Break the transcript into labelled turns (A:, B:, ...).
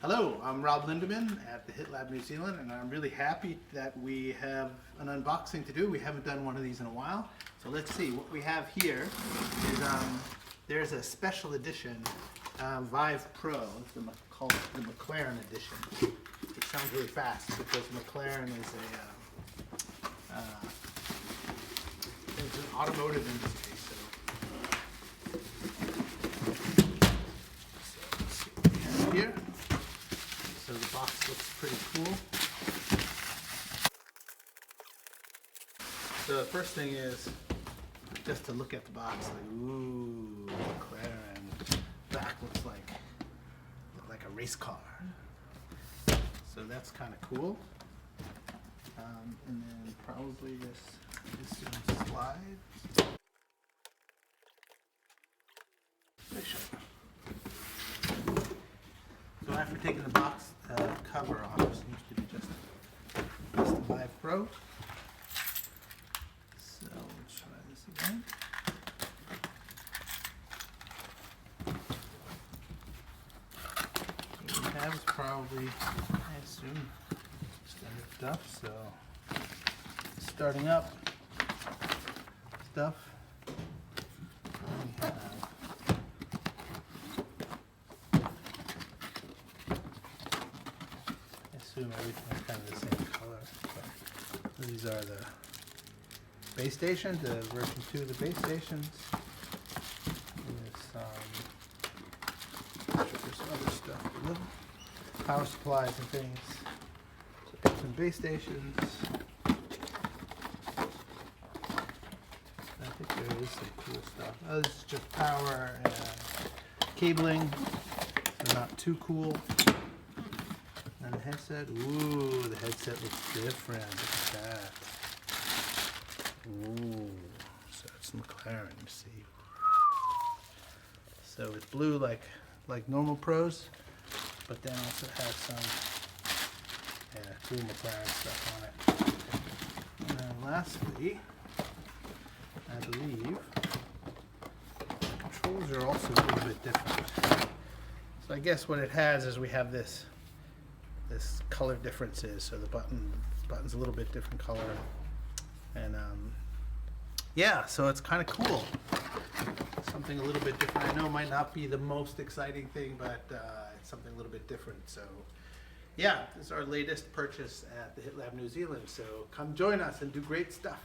A: Hello, I'm Rob Lindeman at the Hit Lab New Zealand, and I'm really happy that we have an unboxing to do. We haven't done one of these in a while, so let's see. What we have here is there's a special edition Vive Pro, called the McLaren edition. It sounds really fast because McLaren is it's an automotive industry. So let's see what we have here. So the box looks pretty cool. So the first thing is just to look at the box, like, ooh, McLaren. Back looks like a race car. So that's kind of cool. And then probably this slide. So after taking the box cover off, it seems to be just the Vive Pro. So let's try this again. What we have is probably, I assume, standard stuff. So starting up stuff. We have everything's kind of the same color. So these are the base stations, the version 2 of the base stations. There's some other stuff below. Power supplies and things. So some base stations. I think there is some cool stuff. Oh, this is just power and cabling. So not too cool. And the headset, ooh, the headset looks different. Look at that. Ooh, so it's McLaren, you see. So it's blue like normal Pros, but then also has some cool McLaren stuff on it. And then lastly, I believe the controls are also a little bit different. So I guess what it has is we have this color differences, so the button's a little bit different color, and yeah, so it's kind of cool, something a little bit different. I know it might not be the most exciting thing, but it's something a little bit different. So yeah, this is our latest purchase at the Hit Lab New Zealand, so come join us and do great stuff.